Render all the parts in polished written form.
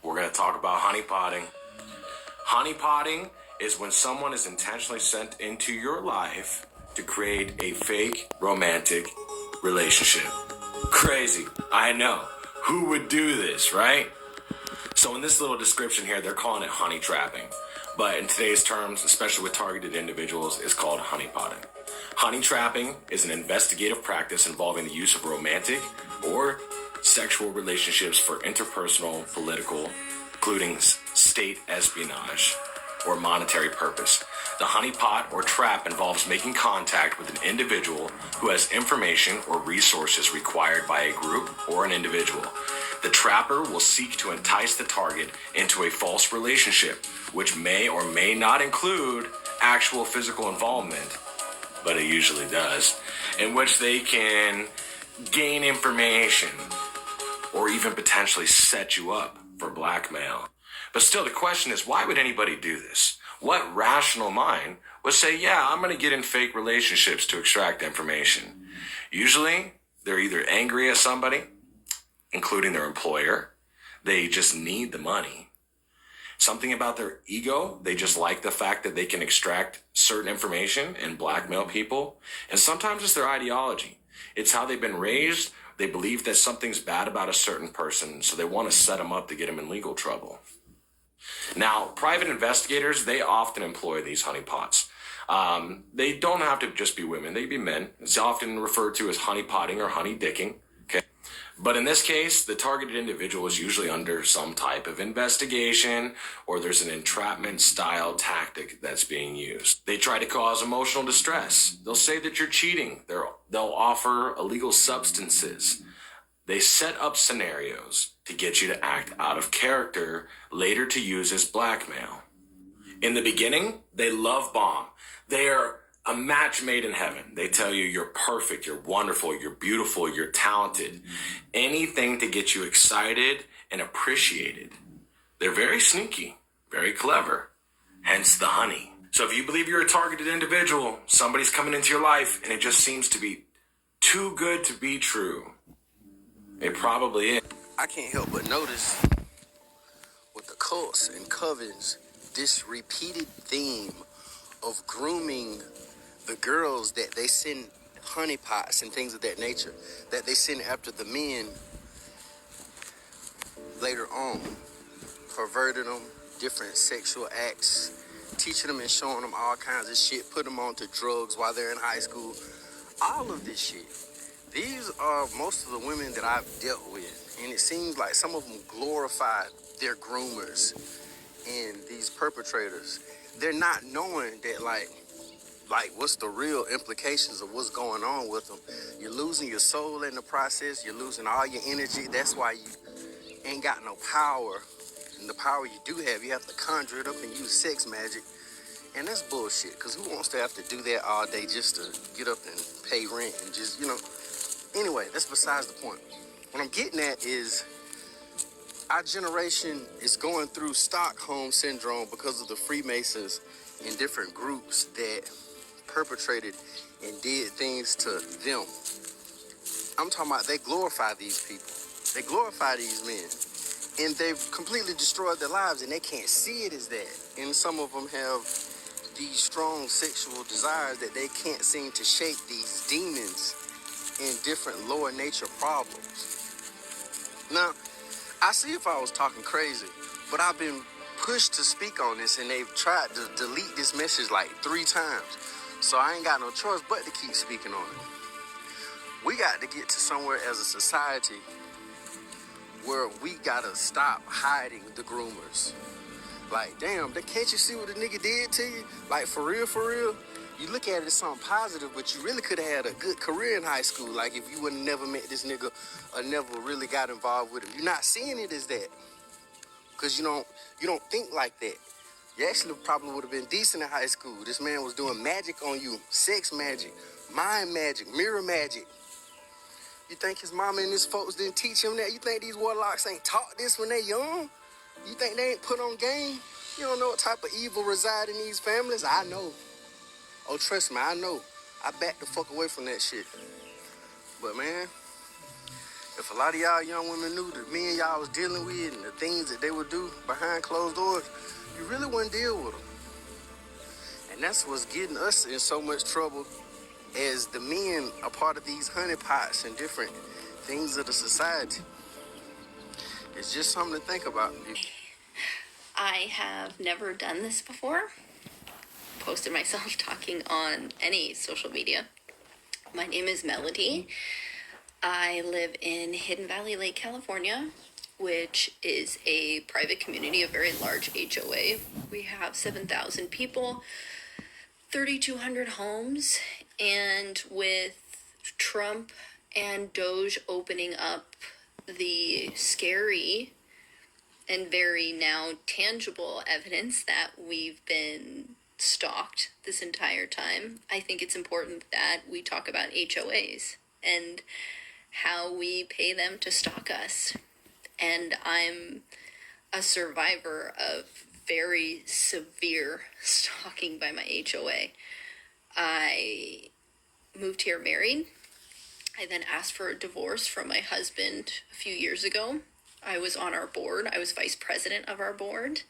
We're going to talk about honeypotting. Honeypotting is when someone is intentionally sent into your life to create a fake romantic relationship. Crazy, I know. Who would do this, right? So in this little description here, they're calling it honey trapping. But in today's terms, especially with targeted individuals, it's called honeypotting. Honey trapping is an investigative practice involving the use of romantic or sexual relationships for interpersonal, political, including state espionage, or monetary purpose. The honeypot or trap involves making contact with an individual who has information or resources required by a group or an individual. The trapper will seek to entice the target into a false relationship, which may or may not include actual physical involvement, but it usually does, in which they can gain information or even potentially set you up for blackmail. But still, the question is, why would anybody do this? What rational mind would say, yeah, I'm going to get in fake relationships to extract information? Usually, they're either angry at somebody, including their employer. They just need the money. Something about their ego. They just like the fact that they can extract certain information and blackmail people. And sometimes it's their ideology. It's how they've been raised. They believe that something's bad about a certain person, so they want to set them up to get them in legal trouble. Now, private investigators, they often employ these honeypots. They don't have to just be women. They can be men. It's often referred to as honeypotting or honeydicking. Okay. But in this case, the targeted individual is usually under some type of investigation, or there's an entrapment style tactic that's being used. They try to cause emotional distress. They'll say that you're cheating. They'll offer illegal substances. They set up scenarios to get you to act out of character, later to use as blackmail. In the beginning, they love bomb. They are a match made in heaven. They tell you you're perfect, you're wonderful, you're beautiful, you're talented. Anything to get you excited and appreciated. They're very sneaky, very clever, hence the honey. So if you believe you're a targeted individual, somebody's coming into your life and it just seems to be too good to be true, it probably is. I can't help but notice with the cults and covens, this repeated theme of grooming the girls that they send honeypots and things of that nature, that they send after the men later on, perverting them, different sexual acts, teaching them and showing them all kinds of shit, put them on to drugs while they're in high school, all of this shit. These are most of the women that I've dealt with, and it seems like some of them glorify their groomers and these perpetrators. They're not knowing that, like what's the real implications of what's going on with them. You're losing your soul in the process. You're losing all your energy. That's why you ain't got no power. And the power you do have, you have to conjure it up and use sex magic. And that's bullshit, because who wants to have to do that all day just to get up and pay rent and just, Anyway, that's besides the point. What I'm getting at is our generation is going through Stockholm syndrome because of the Freemasons and different groups that perpetrated and did things to them. I'm talking about they glorify these people. They glorify these men. And they've completely destroyed their lives, and they can't see it as that. And some of them have these strong sexual desires that they can't seem to shake these demons and different lower nature problems. Now, I see if I was talking crazy, but I've been pushed to speak on this, and they've tried to delete this message like 3 times. So I ain't got no choice but to keep speaking on it. We got to get to somewhere as a society where we gotta stop hiding the groomers. Like, damn, can't you see what the nigga did to you? Like, for real? You look at it as something positive, but you really could have had a good career in high school. Like, if you would have never met this nigga or never really got involved with him. You're not seeing it as that. Because you don't think like that. You actually probably would have been decent in high school. This man was doing magic on you. Sex magic, mind magic, mirror magic. You think his mama and his folks didn't teach him that? You think these warlocks ain't taught this when they young? You think they ain't put on game? You don't know what type of evil reside in these families? I know. Oh, trust me, I know. I back the fuck away from that shit. But man, If a lot of y'all young women knew the men y'all was dealing with and the things that they would do behind closed doors, you really wouldn't deal with them. And that's what's getting us in so much trouble as the men are part of these honeypots and different things of the society. It's just something to think about. I have never done this before, posted myself talking on any social media. My name is Melody. I live in Hidden Valley Lake, California, which is a private community, a very large HOA. We have 7,000 people, 3,200 homes, and with Trump and Doge opening up the scary and very now tangible evidence that we've been stalked this entire time, I think it's important that we talk about HOAs and how we pay them to stalk us. And I'm a survivor of very severe stalking by my HOA. I moved here married. I then asked for a divorce from my husband a few years ago. I was on our board. I was vice president of our board.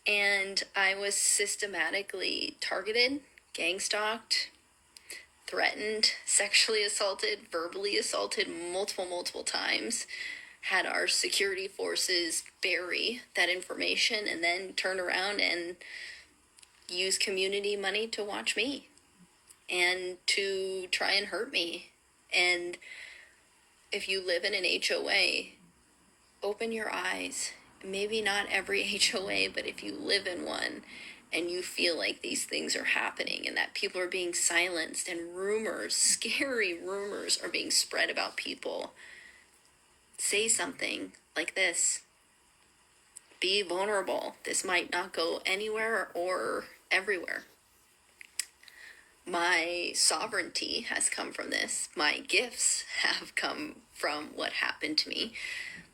And I was systematically targeted, gang-stalked, threatened, sexually assaulted, verbally assaulted multiple times. Had our security forces bury that information and then turn around and use community money to watch me and to try and hurt me. And if you live in an HOA, open your eyes. Maybe not every HOA, but if you live in one and you feel like these things are happening and that people are being silenced and rumors, scary rumors are being spread about people, say something like this. Be vulnerable. This might not go anywhere or everywhere. My sovereignty has come from this. My gifts have come from what happened to me,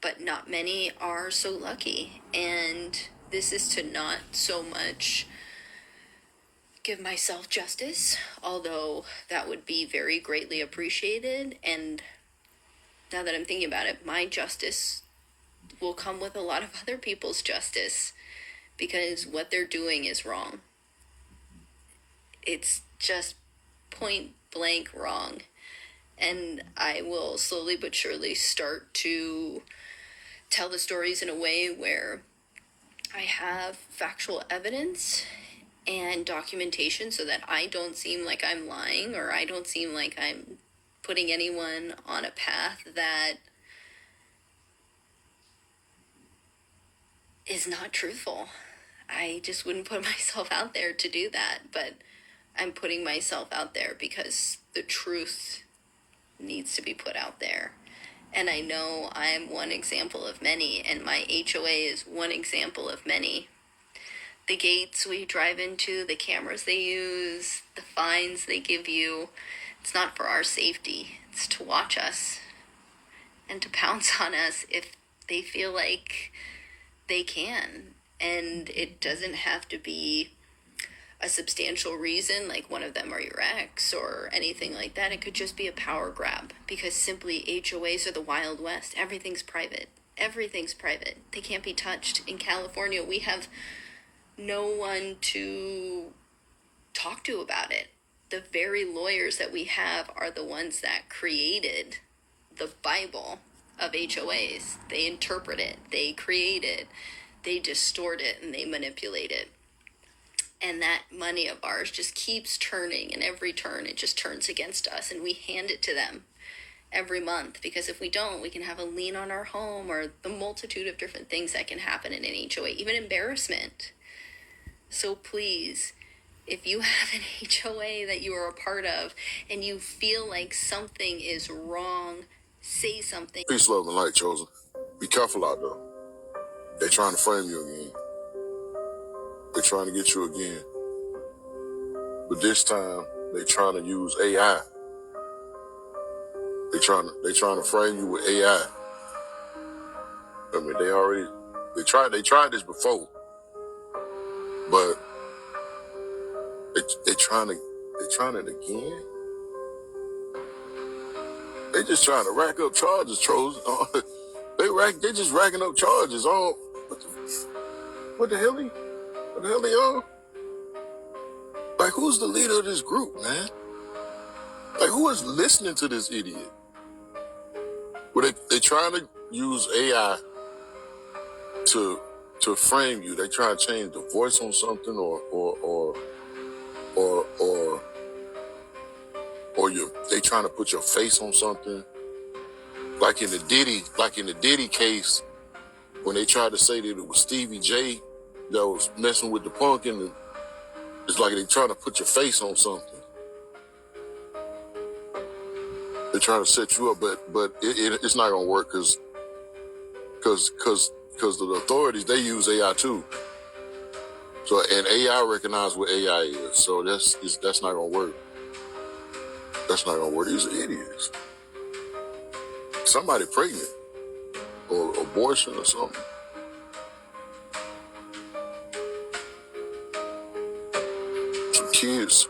but not many are so lucky. And this is to not so much give myself justice, although that would be very greatly appreciated. And now that I'm thinking about it, my justice will come with a lot of other people's justice because what they're doing is wrong. It's just point blank wrong. And I will slowly but surely start to tell the stories in a way where I have factual evidence and documentation so that I don't seem like I'm lying or I don't seem like I'm putting anyone on a path that is not truthful. I just wouldn't put myself out there to do that, but I'm putting myself out there because the truth needs to be put out there. And I know I'm one example of many, and my HOA is one example of many. The gates we drive into, the cameras they use, the fines they give you, it's not for our safety. It's to watch us and to pounce on us if they feel like they can. And it doesn't have to be a substantial reason, like one of them are your ex or anything like that. It could just be a power grab because simply HOAs are the Wild West. Everything's private. Everything's private. They can't be touched. In California, we have no one to talk to about it. The very lawyers that we have are the ones that created the Bible of HOAs. They interpret it, they create it, they distort it, and they manipulate it. And that money of ours just keeps turning, and every turn it just turns against us, and we hand it to them every month, because if we don't, we can have a lien on our home or the multitude of different things that can happen in an HOA, even embarrassment. So please, if you have an HOA that you are a part of and you feel like something is wrong, say something. Peace, love, and light, chosen. Be careful out there. They're trying to frame you again. They're trying to get you again. But this time, they're trying to use AI. They're trying to frame you with AI. I mean, they tried this before, but they're trying it again. They just trying to rack up charges, trolls. They just racking up charges on what the hell they on? Like, who's the leader of this group, man? Like, who is listening to this idiot? Well, they trying to use AI to frame you. They try to change the voice on something, they trying to put your face on something. Like in the Diddy case, when they tried to say that it was Stevie J that was messing with the punk, and it's like they trying to put your face on something. They're trying to set you up, but it's not gonna work because the authorities, they use AI too. So, and AI recognize what AI is. So that's not gonna work. That's not gonna work. These are idiots. Somebody pregnant or abortion or something. Some kids.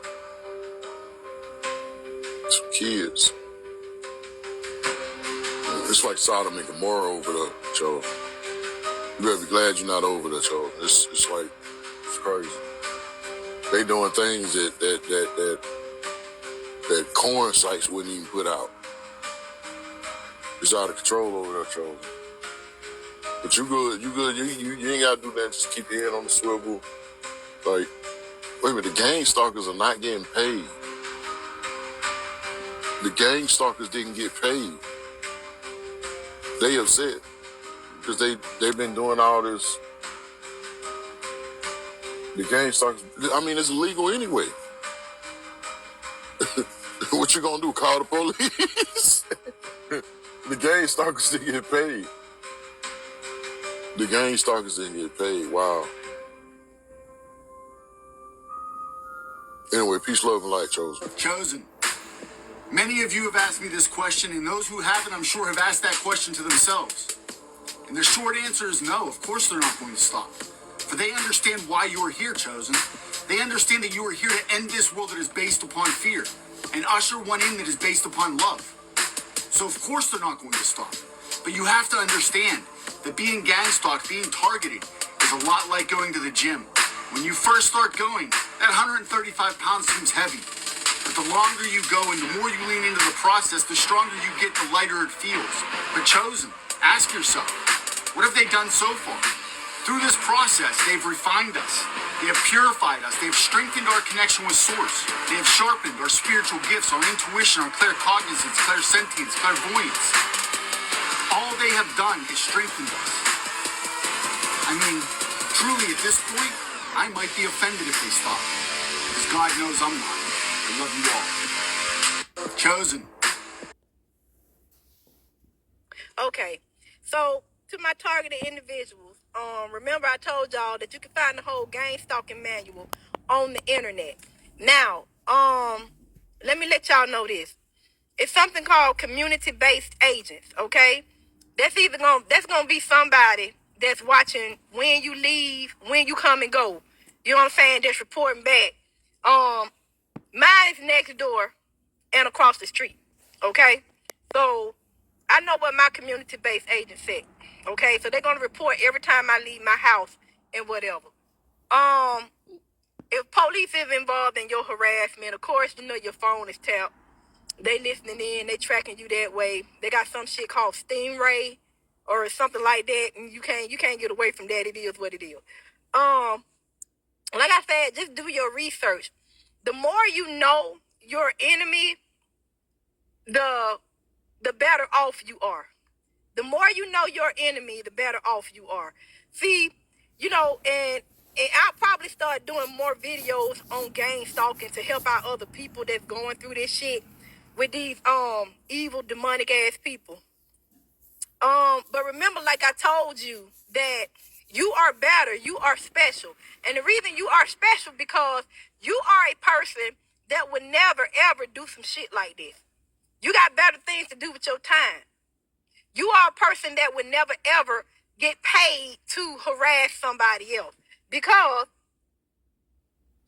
It's like Sodom and Gomorrah over there, Joe. You better be glad you're not over there, Joe. It's crazy. They doing things that corn sites wouldn't even put out. It's out of control over there, Joe. But you good. You ain't gotta do that. Just keep your head on the swivel. Like, wait a minute, the gang stalkers are not getting paid. The gang stalkers didn't get paid. They upset because they've been doing all this. The gang stalkers, I mean, it's illegal anyway. What you gonna do? Call the police? The gang stalkers didn't get paid. The gang stalkers didn't get paid. Wow. Anyway, peace, love, and light, Chosen. Chosen. Many of you have asked me this question, and those who haven't, I'm sure, have asked that question to themselves. And their short answer is no, of course they're not going to stop. For they understand why you're here, Chosen. They understand that you are here to end this world that is based upon fear and usher one in that is based upon love. So of course they're not going to stop. But you have to understand that being gang-stalked, being targeted, is a lot like going to the gym. When you first start going, that 135 pounds seems heavy. But the longer you go and the more you lean into the process, the stronger you get, the lighter it feels. But Chosen, ask yourself, what have they done so far? Through this process, they've refined us. They have purified us. They have strengthened our connection with Source. They have sharpened our spiritual gifts, our intuition, our claircognizance, clairsentience, clairvoyance. All they have done is strengthened us. I mean, truly at this point, I might be offended if they stop. Because God knows I'm not. I love you all. Chosen. Okay, so to my targeted individuals, remember I told y'all that you can find the whole gang stalking manual on the internet. Now, let me let y'all know this. It's something called community-based agents, okay? That's gonna be somebody that's watching when you leave, when you come and go. You know what I'm saying? That's reporting back. Mine is next door and across the street, okay? So I know what my community-based agent said, okay? So they're gonna report every time I leave my house and whatever. If police is involved in your harassment, of course, you know your phone is tapped. They listening in, they tracking you that way. They got some shit called Stingray or something like that, and you can't get away from that. It is what it is. Like I said, just do your research. The more you know your enemy, the better off you are. The more you know your enemy, the better off you are. See, you know, and I'll probably start doing more videos on gang stalking to help out other people that's going through this shit with these evil demonic ass people. But remember, like I told you, that you are better, you are special. And the reason you are special because you are a person that would never ever do some shit like this. You got better things to do with your time. You are a person that would never ever get paid to harass somebody else because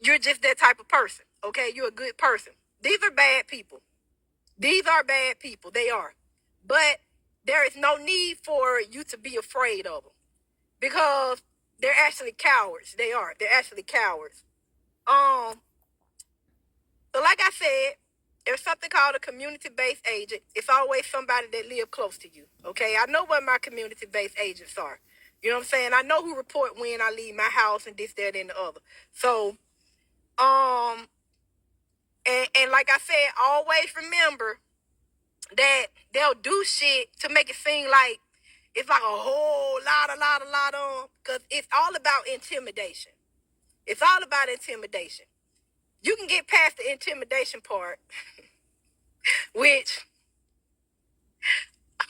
you're just that type of person, okay? You're a good person. These are bad people. These are bad people. They are. But there is no need for you to be afraid of them because they're actually cowards. They are. They're actually cowards. So like I said, there's something called a community-based agent. It's always somebody that live close to you. Okay, I know what my community-based agents are. You know what I'm saying? I know who report when I leave my house and this, that, and the other. So, and like I said, always remember that they'll do shit to make it seem like it's like a whole lot, because it's all about intimidation. It's all about intimidation. You can get past the intimidation part, which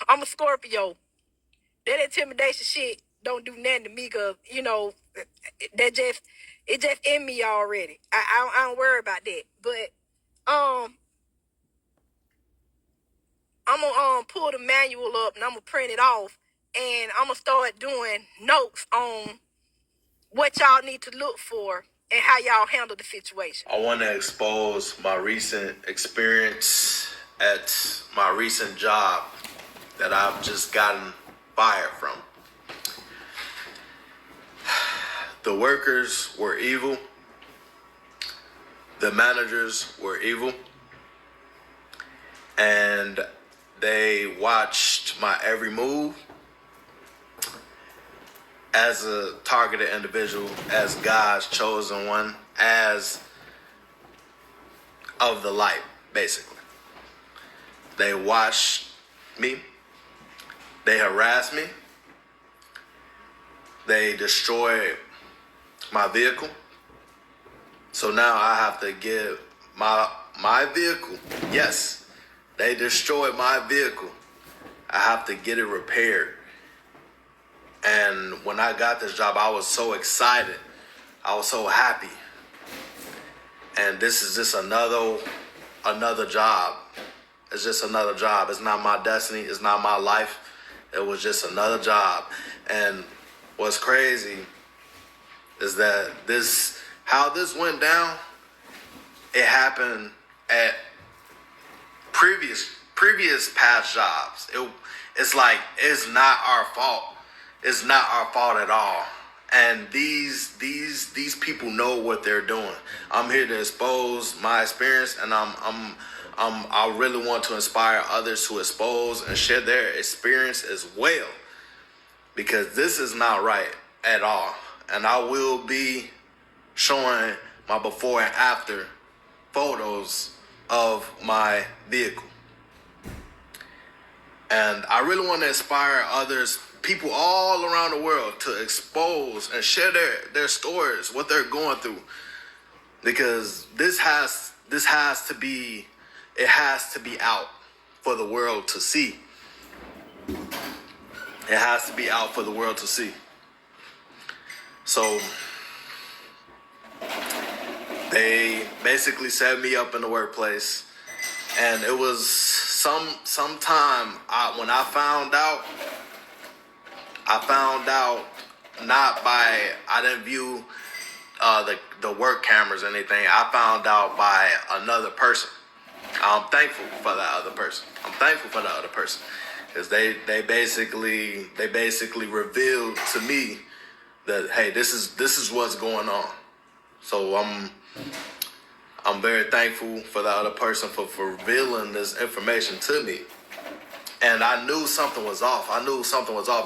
I'm a Scorpio. That intimidation shit don't do nothing to me because, you know, it just in me already. I don't worry about that. But I'm gonna pull the manual up and I'm gonna print it off and I'm gonna start doing notes on what y'all need to look for and how y'all handle the situation. I want to expose my recent experience at my recent job that I've just gotten fired from. The workers were evil. The managers were evil. And they watched my every move as a targeted individual, as God's chosen one, as of the light, basically. They watched me. They harassed me. They destroyed my vehicle. So now I have to give my vehicle. Yes, they destroyed my vehicle. I have to get it repaired. And when I got this job, I was so excited. I was so happy. And this is just another job. It's just another job. It's not my destiny. It's not my life. It was just another job. And what's crazy is that how this went down, it happened at previous past jobs. It's like, it's not our fault. It's not our fault at all. And these people know what they're doing. I'm here to expose my experience, and I really want to inspire others to expose and share their experience as well, because this is not right at all. And I will be showing my before and after photos of my vehicle. And I really want to inspire others, people all around the world, to expose and share their stories, what they're going through. Because it has to be out for the world to see. It has to be out for the world to see. So they basically set me up in the workplace, and it was some time when I found out not by, I didn't view the work cameras or anything. I found out by another person. I'm thankful for that other person. Because they basically revealed to me that, hey, this is what's going on. So I'm very thankful for the other person for revealing this information to me. And I knew something was off.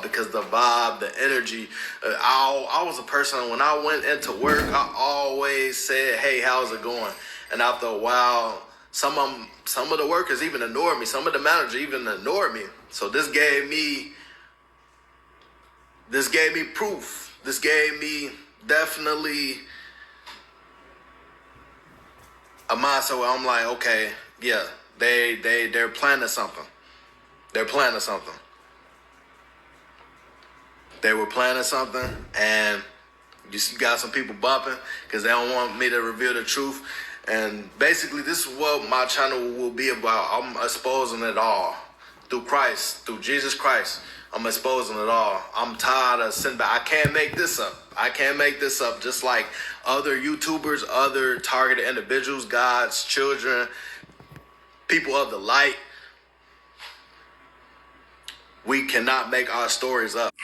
Because the vibe, the energy. I was a person, when I went into work, I always said, hey, how's it going? And after a while, some of the workers even ignored me. Some of the managers even ignored me. So this gave me proof. This gave me definitely a mindset where I'm like, okay, yeah, they're planning something. They were planning something, and you got some people bumping because they don't want me to reveal the truth. And basically, this is what my channel will be about. I'm exposing it all through Christ, through Jesus Christ. I'm exposing it all. I'm tired of sitting back. I can't make this up. Just like other YouTubers, other targeted individuals, God's children, people of the light, we cannot make our stories up.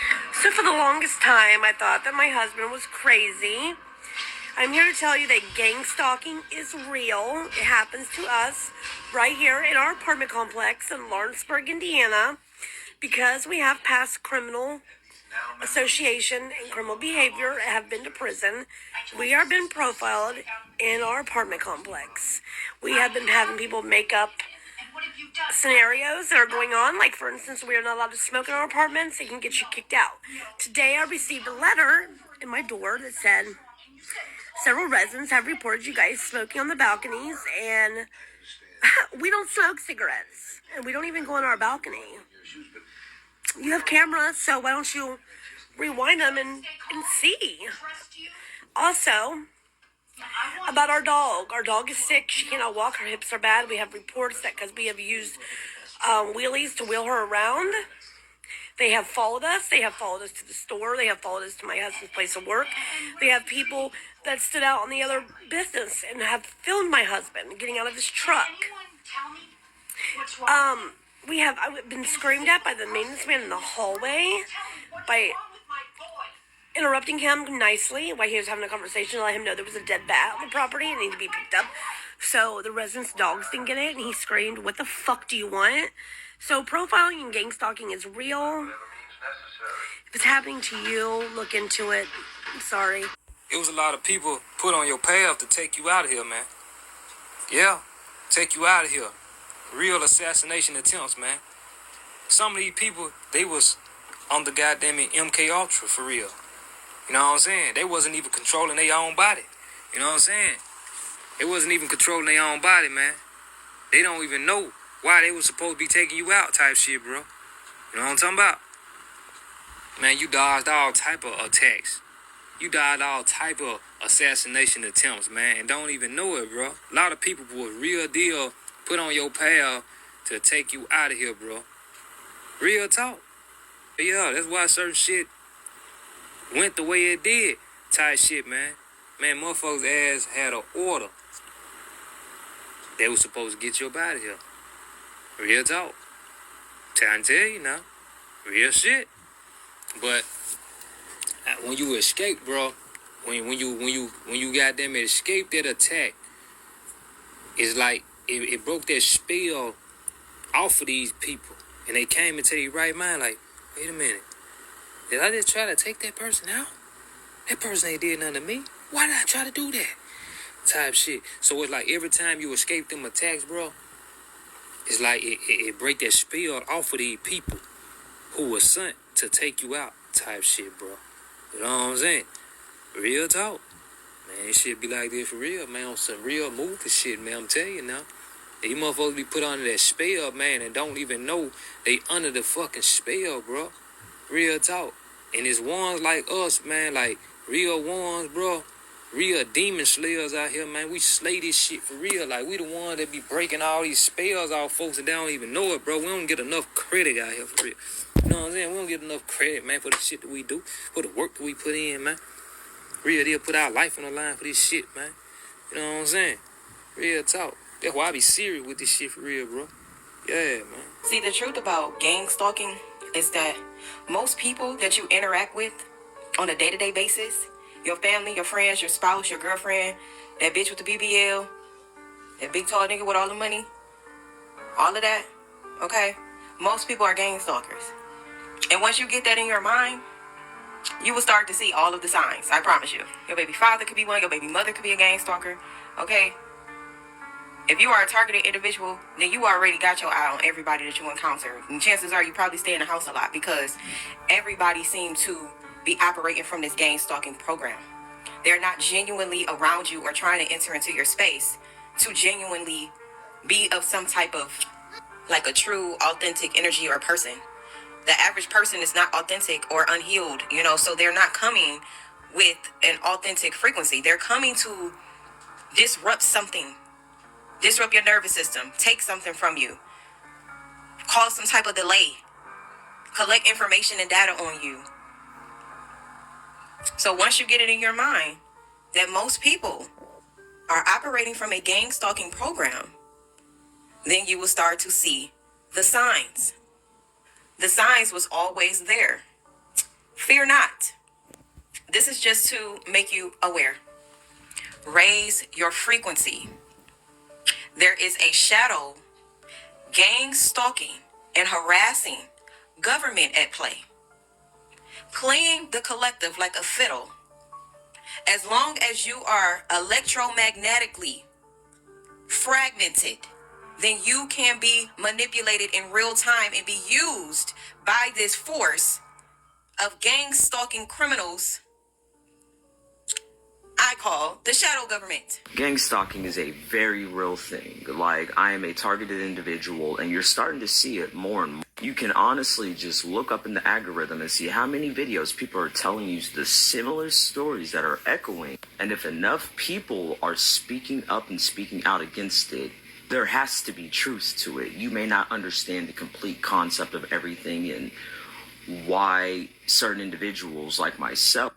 So for the longest time, I thought that my husband was crazy. I'm here to tell you that gang stalking is real. It happens to us right here in our apartment complex in Lawrenceburg, Indiana, because we have past criminal association and criminal behavior, have been to prison. We are being profiled in our apartment complex. We have been having people make up scenarios that are going on. Like, for instance, we are not allowed to smoke in our apartments. They can get you kicked out. Today, I received a letter in my door that said, several residents have reported you guys smoking on the balconies, and we don't smoke cigarettes, and we don't even go on our balcony. You have cameras, so why don't you rewind them and see? Also, about our dog. Our dog is sick. She cannot walk. Her hips are bad. We have reports that because we have used wheelies to wheel her around. They have followed us. They have followed us to the store. They have followed us to my husband's place of work. They have people that stood out on the other business and have filmed my husband getting out of his truck. I've been screamed at by the maintenance man in the hallway by interrupting him nicely while he was having a conversation to let him know there was a dead bat on the property and needed to be picked up. So the residents' dogs didn't get it, and he screamed, "What the fuck do you want?" So profiling and gang stalking is real. If it's happening to you, look into it. I'm sorry. It was a lot of people put on your path to take you out of here, man. Yeah, take you out of here. Real assassination attempts, man. Some of these people, they was on the goddamn MK Ultra for real. You know what I'm saying? They wasn't even controlling their own body. You know what I'm saying? They wasn't even controlling their own body, man. They don't even know why they was supposed to be taking you out type shit, bro. You know what I'm talking about? Man, you dodged all type of attacks. You dodged all type of assassination attempts, man, and don't even know it, bro. A lot of people was real deal put on your path to take you out of here, bro. Real talk. Yeah, that's why certain shit went the way it did type shit, man. Man, motherfuckers' ass had an order. They was supposed to get you up out of here. Real talk. Trying to tell you now. Real shit. But when you escape, bro, when you goddamn escape that attack, it's like it broke that spell off of these people. And they came into their right mind like, wait a minute. Did I just try to take that person out? That person ain't did nothing to me. Why did I try to do that? Type shit. So it's like every time you escape them attacks, bro, it's like it break that spell off of these people who were sent to take you out type shit, bro. You know what I'm saying? Real talk. Man, it shit be like this for real, man. On some real movie shit, man. I'm telling you now. These motherfuckers be put under that spell, man, and don't even know they under the fucking spell, bro. Real talk. And it's ones like us, man, like real ones, bro. Real demon slayers out here, man. We slay this shit for real. Like, we the ones that be breaking all these spells off folks and they don't even know it, bro. We don't get enough credit out here for real. You know what I'm saying? We don't get enough credit, man, for the shit that we do, for the work that we put in, man. Real deal, put our life on the line for this shit, man. You know what I'm saying? Real talk. That's why I be serious with this shit for real, bro. Yeah, man. See, the truth about gang stalking is that most people that you interact with on a day-to-day basis, your family, your friends, your spouse, your girlfriend, that bitch with the BBL, that big tall nigga with all the money, all of that, okay? Most people are gang stalkers. And once you get that in your mind, you will start to see all of the signs, I promise you. Your baby father could be one, your baby mother could be a gang stalker, okay? If you are a targeted individual, then you already got your eye on everybody that you encounter. And chances are you probably stay in the house a lot because everybody seems to be operating from this gang stalking program. They're not genuinely around you or trying to enter into your space to genuinely be of some type of, like, a true, authentic energy or person. The average person is not authentic or unhealed, you know, so they're not coming with an authentic frequency. They're coming to disrupt something. Disrupt your nervous system, take something from you, cause some type of delay, collect information and data on you. So once you get it in your mind that most people are operating from a gang stalking program, then you will start to see the signs. The signs was always there. Fear not. This is just to make you aware. Raise your frequency. There is a shadow, gang stalking, and harassing government at play, playing the collective like a fiddle. As long as you are electromagnetically fragmented, then you can be manipulated in real time and be used by this force of gang stalking criminals I call the shadow government. Gang stalking is a very real thing. Like, I am a targeted individual, and you're starting to see it more and more. You can honestly just look up in the algorithm and see how many videos people are telling you the similar stories that are echoing. And if enough people are speaking up and speaking out against it, there has to be truth to it. You may not understand the complete concept of everything and why certain individuals like myself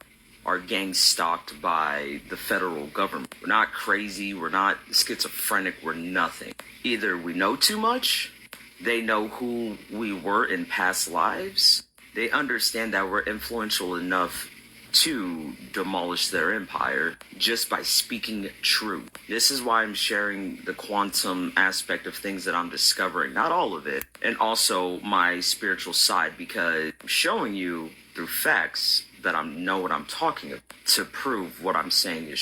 are gang stalked by the federal government. We're not crazy, we're not schizophrenic, we're nothing. Either we know too much, they know who we were in past lives, they understand that we're influential enough to demolish their empire just by speaking truth. This is why I'm sharing the quantum aspect of things that I'm discovering, not all of it, and also my spiritual side, because I'm showing you through facts that I know what I'm talking about to prove what I'm saying is